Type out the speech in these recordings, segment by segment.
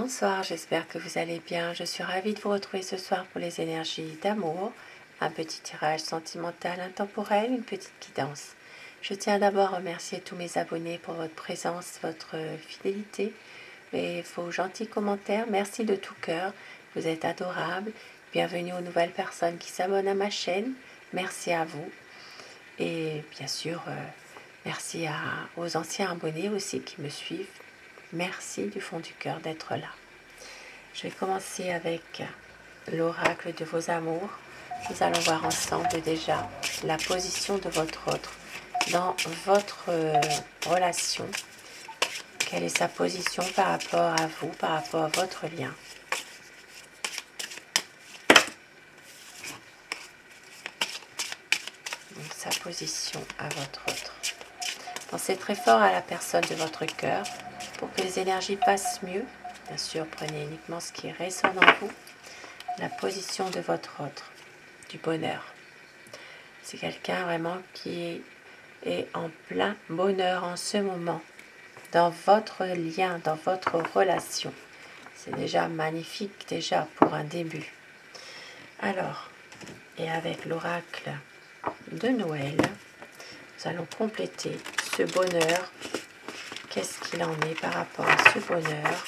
Bonsoir, j'espère que vous allez bien. Je suis ravie de vous retrouver ce soir pour les énergies d'amour, un petit tirage sentimental intemporel, une petite guidance. Je tiens d'abord à remercier tous mes abonnés pour votre présence, votre fidélité et vos gentils commentaires. Merci de tout cœur, vous êtes adorables. Bienvenue aux nouvelles personnes qui s'abonnent à ma chaîne. Merci à vous. Et bien sûr, merci aux anciens abonnés aussi qui me suivent. Merci du fond du cœur d'être là. Je vais commencer avec l'oracle de vos amours. Nous allons voir ensemble déjà la position de votre autre dans votre relation. Quelle est sa position par rapport à vous, par rapport à votre lien. Donc, sa position à votre autre. Pensez très fort à la personne de votre cœur pour que les énergies passent mieux. Bien sûr, prenez uniquement ce qui résonne en vous. La position de votre autre, du bonheur. C'est quelqu'un vraiment qui est en plein bonheur en ce moment, dans votre lien, dans votre relation. C'est déjà magnifique, déjà pour un début. Alors, et avec l'oracle de Noël, nous allons compléter ce bonheur. Qu'est-ce qu'il en est par rapport à ce bonheur ?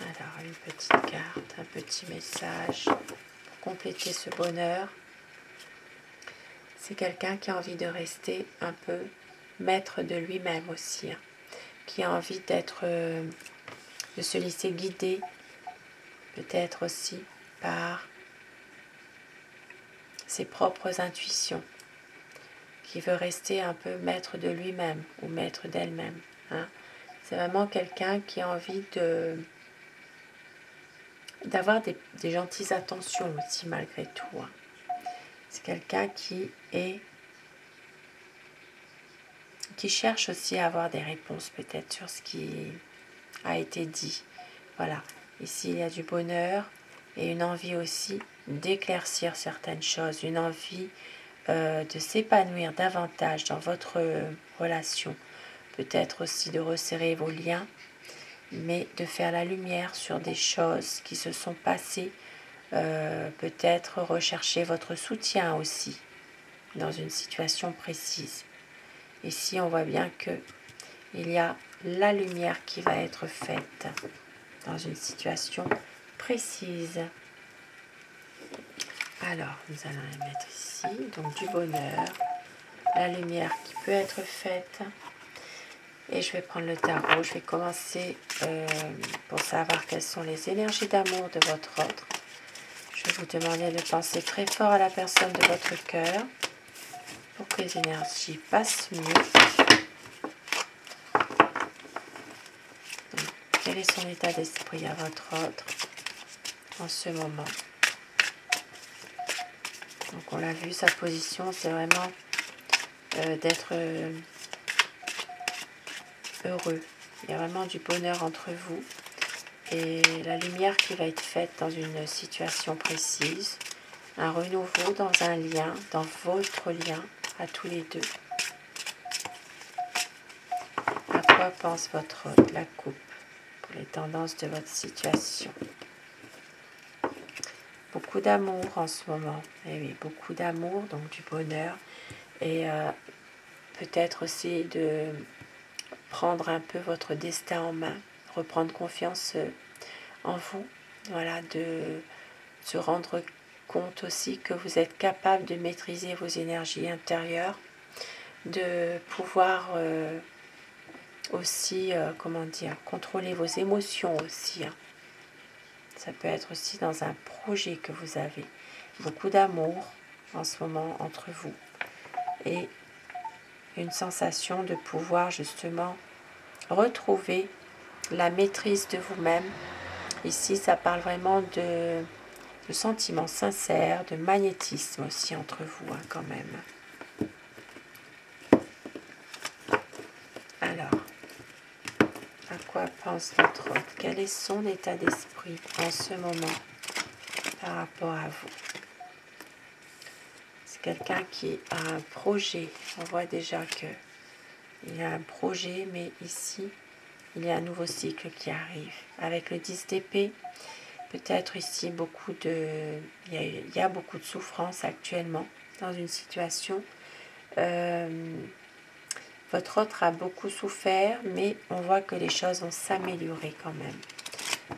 Alors, une petite carte, un petit message pour compléter ce bonheur. C'est quelqu'un qui a envie de rester un peu maître de lui-même aussi, hein, qui a envie de se laisser guider, peut-être aussi par ses propres intuitions, qui veut rester un peu maître de lui-même ou maître d'elle-même. Hein. C'est vraiment quelqu'un qui a envie d'avoir des gentilles attentions aussi malgré tout. Hein. C'est quelqu'un qui cherche aussi à avoir des réponses peut-être sur ce qui a été dit. Voilà, ici il y a du bonheur et une envie aussi d'éclaircir certaines choses, une envie de s'épanouir davantage dans votre relation, peut-être aussi de resserrer vos liens, mais de faire la lumière sur des choses qui se sont passées, peut-être rechercher votre soutien aussi dans une situation précise. Ici, on voit bien que il y a la lumière qui va être faite dans une situation précise. Alors, nous allons les mettre ici. Donc, du bonheur, la lumière qui peut être faite. Et je vais prendre le tarot. Je vais commencer pour savoir quelles sont les énergies d'amour de votre autre. Je vais vous demander de penser très fort à la personne de votre cœur pour que les énergies passent mieux. Donc, quel est son état d'esprit à votre autre en ce moment? Donc on l'a vu, sa position, c'est vraiment d'être heureux. Il y a vraiment du bonheur entre vous et la lumière qui va être faite dans une situation précise, un renouveau dans un lien, dans votre lien à tous les deux. À quoi pense votre autre, la coupe, pour les tendances de votre situation? Beaucoup d'amour en ce moment, et oui, beaucoup d'amour, donc du bonheur, et peut-être aussi de prendre un peu votre destin en main, reprendre confiance en vous, voilà, de se rendre compte aussi que vous êtes capable de maîtriser vos énergies intérieures, de pouvoir aussi, contrôler vos émotions aussi, hein. Ça peut être aussi dans un projet que vous avez. Beaucoup d'amour en ce moment entre vous. Et une sensation de pouvoir justement retrouver la maîtrise de vous-même. Ici, ça parle vraiment de sentiments sincères, de magnétisme aussi entre vous, hein, quand même. Alors, à quoi pense votre autre? Quel est son état d'esprit en ce moment par rapport à vous? C'est quelqu'un qui a un projet. On voit déjà que il y a un projet, mais ici, il y a un nouveau cycle qui arrive. Avec le 10 d'épée, peut-être ici, il y a beaucoup de souffrance actuellement dans une situation. Votre autre a beaucoup souffert, mais on voit que les choses vont s'améliorer quand même.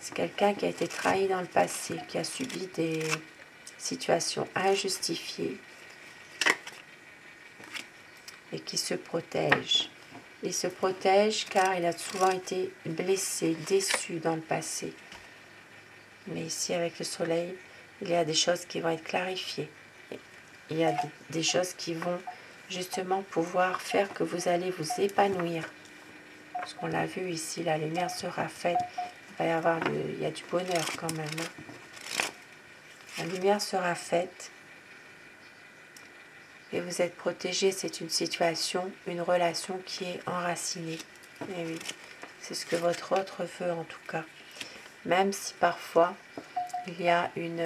C'est quelqu'un qui a été trahi dans le passé, qui a subi des situations injustifiées et qui se protège. Il se protège car il a souvent été blessé, déçu dans le passé. Mais ici, avec le soleil, il y a des choses qui vont être clarifiées. Il y a des choses qui vont justement pouvoir faire que vous allez vous épanouir. Parce qu'on l'a vu ici, la lumière sera faite. Il y a du bonheur quand même. La lumière sera faite. Et vous êtes protégé. C'est une situation, une relation qui est enracinée. Et oui, c'est ce que votre autre veut en tout cas. Même si parfois, il y a une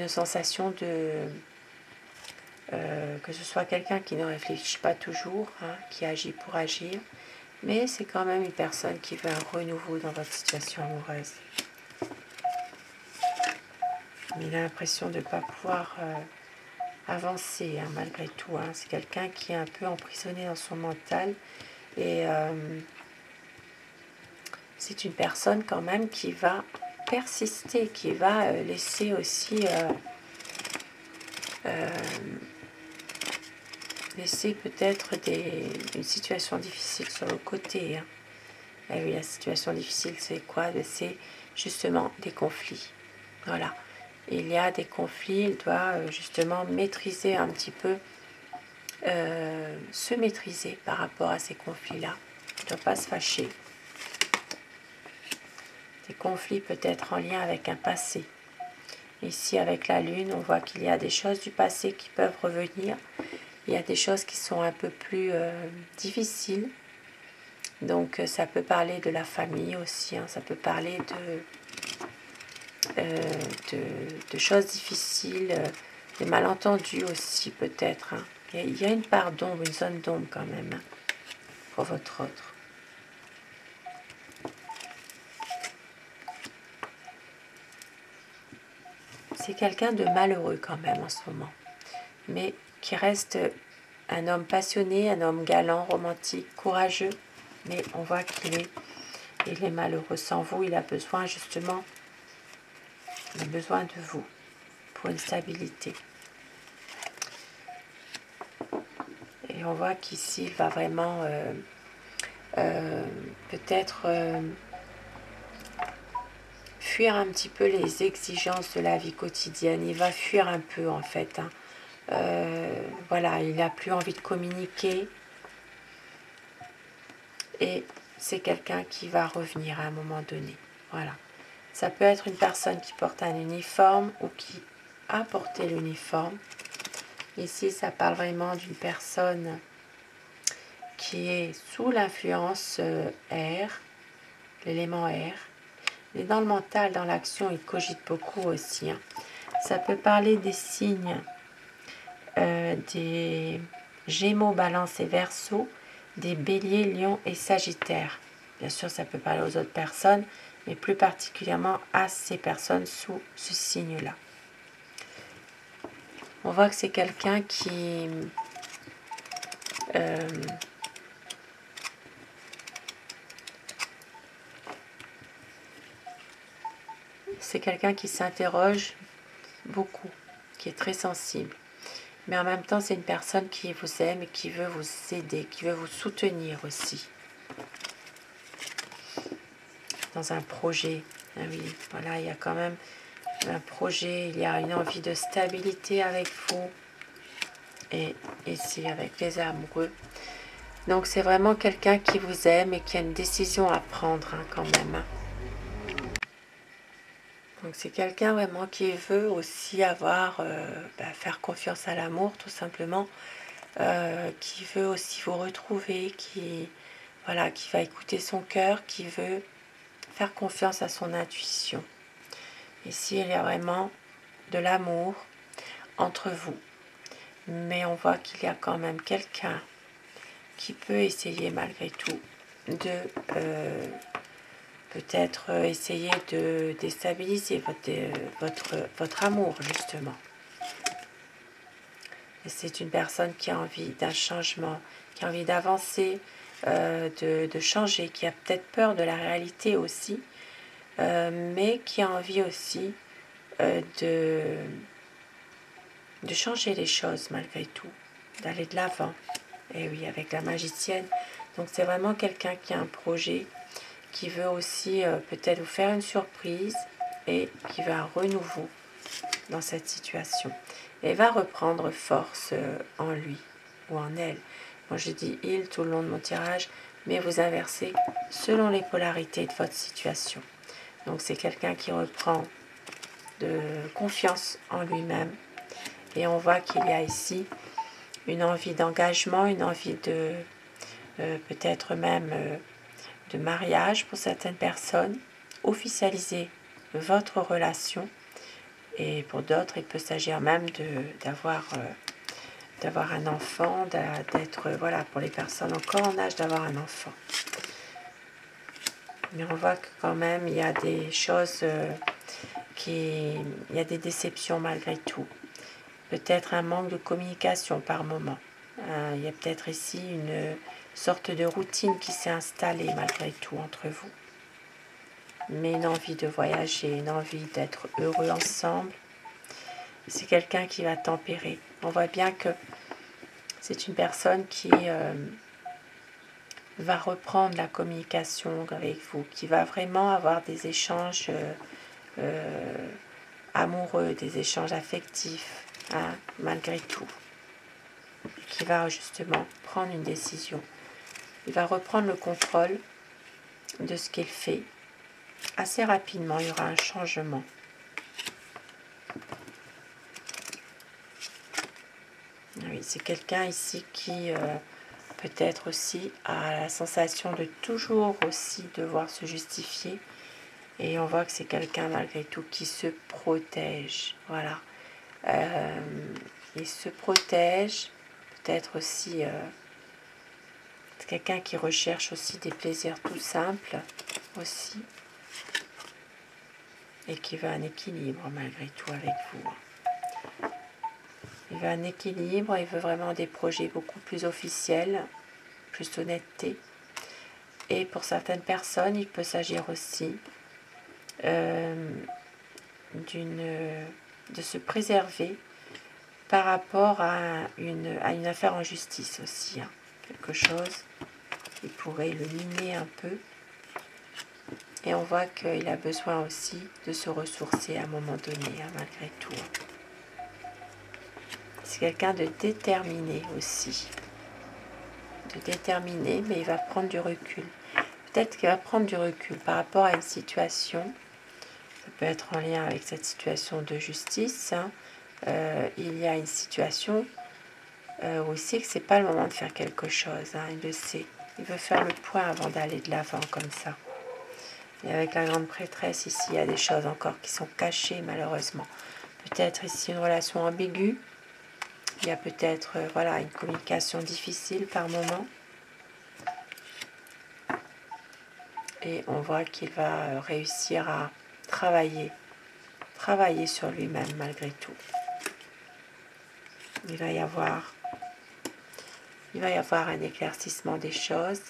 sensation que ce soit quelqu'un qui ne réfléchit pas toujours, qui agit pour agir, mais c'est quand même une personne qui veut un renouveau dans votre situation amoureuse. Mais il a l'impression de ne pas pouvoir avancer malgré tout. C'est quelqu'un qui est un peu emprisonné dans son mental et c'est une personne quand même qui va persister, qui va laisser aussi laisser peut-être une situation difficile sur le côté. Et oui, la situation difficile, c'est quoi? C'est justement des conflits. Voilà. Il y a des conflits, il doit justement maîtriser un petit peu, se maîtriser par rapport à ces conflits-là. Il ne doit pas se fâcher. Des conflits peut-être en lien avec un passé. Ici, avec la lune, on voit qu'il y a des choses du passé qui peuvent revenir. Il y a des choses qui sont un peu plus difficiles. Donc, ça peut parler de la famille aussi. Ça peut parler de choses difficiles, des malentendus aussi peut-être. Il y a une part d'ombre, une zone d'ombre quand même pour votre autre. C'est quelqu'un de malheureux quand même en ce moment, mais qui reste un homme passionné, un homme galant, romantique, courageux, mais on voit qu'il est malheureux sans vous. Il a besoin justement, il a besoin de vous pour une stabilité. Et on voit qu'ici, il va vraiment peut-être fuir un petit peu les exigences de la vie quotidienne. Il va fuir un peu en fait. Voilà, il n'a plus envie de communiquer. Et c'est quelqu'un qui va revenir à un moment donné. Voilà. Ça peut être une personne qui porte un uniforme ou qui a porté l'uniforme. Ici, ça parle vraiment d'une personne qui est sous l'influence air, l'élément air. Mais dans le mental, dans l'action, il cogite beaucoup aussi. Ça peut parler des signes des Gémeaux, Balance et Verseau, des Béliers, Lions et Sagittaires. Bien sûr, ça peut parler aux autres personnes, mais plus particulièrement à ces personnes sous ce signe-là. On voit que c'est quelqu'un qui s'interroge beaucoup, qui est très sensible. Mais en même temps, c'est une personne qui vous aime et qui veut vous aider, qui veut vous soutenir aussi. Dans un projet, oui, voilà, il y a quand même un projet, il y a une envie de stabilité avec vous. Et ici, avec les amoureux. Donc, c'est vraiment quelqu'un qui vous aime et qui a une décision à prendre quand même. Donc, c'est quelqu'un vraiment qui veut aussi faire confiance à l'amour, tout simplement. Qui veut aussi vous retrouver, qui va écouter son cœur, qui veut faire confiance à son intuition. Ici, il y a vraiment de l'amour entre vous. Mais on voit qu'il y a quand même quelqu'un qui peut essayer malgré tout de peut-être essayer de déstabiliser votre amour, justement. Et c'est une personne qui a envie d'un changement, qui a envie d'avancer, de changer, qui a peut-être peur de la réalité aussi, mais qui a envie aussi de changer les choses malgré tout, d'aller de l'avant. Et oui, avec la magicienne. Donc c'est vraiment quelqu'un qui a un projet, qui veut aussi peut-être vous faire une surprise et qui veut un renouveau dans cette situation. Et va reprendre force en lui ou en elle. Moi je dis il tout le long de mon tirage, mais vous inversez selon les polarités de votre situation. Donc c'est quelqu'un qui reprend de confiance en lui-même. Et on voit qu'il y a ici une envie d'engagement, une envie de peut-être même de mariage pour certaines personnes, officialiser votre relation. Et pour d'autres, il peut s'agir même d'avoir un enfant, d'être, voilà, pour les personnes encore en âge d'avoir un enfant. Mais on voit que quand même, il y a des choses il y a des déceptions malgré tout. Peut-être un manque de communication par moment. Il y a peut-être ici une sorte de routine qui s'est installée malgré tout entre vous. Mais une envie de voyager, une envie d'être heureux ensemble. C'est quelqu'un qui va tempérer. On voit bien que c'est une personne qui va reprendre la communication avec vous, qui va vraiment avoir des échanges amoureux, des échanges affectifs, hein, malgré tout. Qui va justement prendre une décision. Il va reprendre le contrôle de ce qu'il fait. Assez rapidement, il y aura un changement. Oui, c'est quelqu'un ici qui peut-être aussi a la sensation de toujours aussi devoir se justifier. Et on voit que c'est quelqu'un malgré tout qui se protège. Voilà. Il se protège. Peut-être aussi... c'est quelqu'un qui recherche aussi des plaisirs tout simples aussi. Et qui veut un équilibre malgré tout avec vous. Il veut un équilibre, il veut vraiment des projets beaucoup plus officiels, plus d'honnêteté. Et pour certaines personnes, il peut s'agir aussi de se préserver par rapport à une affaire en justice aussi. Hein. Quelque chose qui pourrait le miner un peu. Et on voit qu'il a besoin aussi de se ressourcer à un moment donné, hein, malgré tout. C'est quelqu'un de déterminé aussi. De déterminé, mais il va prendre du recul. Peut-être qu'il va prendre du recul par rapport à une situation. Ça peut être en lien avec cette situation de justice. Hein. Il y a une situation où il sait que ce n'est pas le moment de faire quelque chose. Hein, il le sait. Il veut faire le point avant d'aller de l'avant comme ça. Et avec la grande prêtresse, ici, il y a des choses encore qui sont cachées, malheureusement. Peut-être ici une relation ambiguë. Il y a peut-être voilà, une communication difficile par moment. Et on voit qu'il va réussir à travailler sur lui-même malgré tout. Il va y avoir un éclaircissement des choses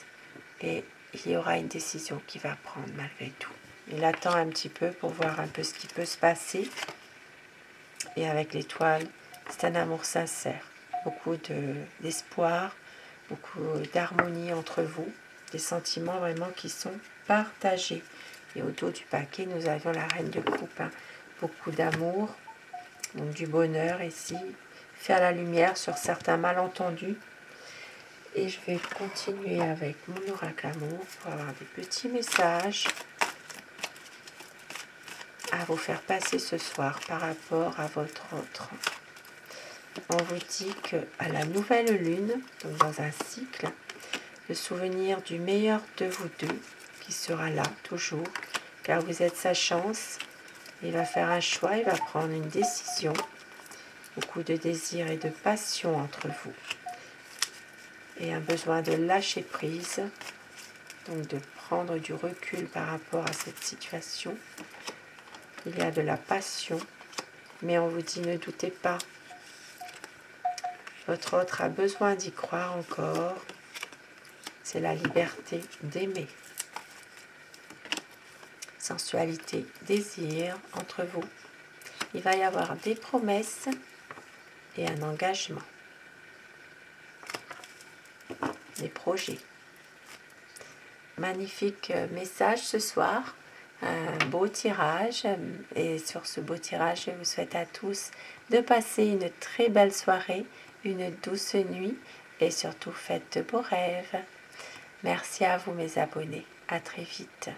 et il y aura une décision qu'il va prendre malgré tout. Il attend un petit peu pour voir un peu ce qui peut se passer. Et avec l'étoile, c'est un amour sincère. Beaucoup d'espoir, beaucoup d'harmonie entre vous. Des sentiments vraiment qui sont partagés. Et au dos du paquet, nous avions la reine de coupe. Hein. Beaucoup d'amour, donc du bonheur ici. Faire la lumière sur certains malentendus. Et je vais continuer avec mon oracle amour pour avoir des petits messages à vous faire passer ce soir par rapport à votre autre. On vous dit qu'à la nouvelle lune, donc dans un cycle, le souvenir du meilleur de vous deux, qui sera là toujours, car vous êtes sa chance, il va faire un choix, il va prendre une décision, beaucoup de désir et de passion entre vous. et un besoin de lâcher prise, donc de prendre du recul par rapport à cette situation. Il y a de la passion, mais on vous dit ne doutez pas. Votre autre a besoin d'y croire encore. C'est la liberté d'aimer. Sensualité, désir entre vous. Il va y avoir des promesses et un engagement. Des projets. Magnifique message ce soir. Un beau tirage. Et sur ce beau tirage, je vous souhaite à tous de passer une très belle soirée, une douce nuit et surtout faites de beaux rêves. Merci à vous mes abonnés. À très vite.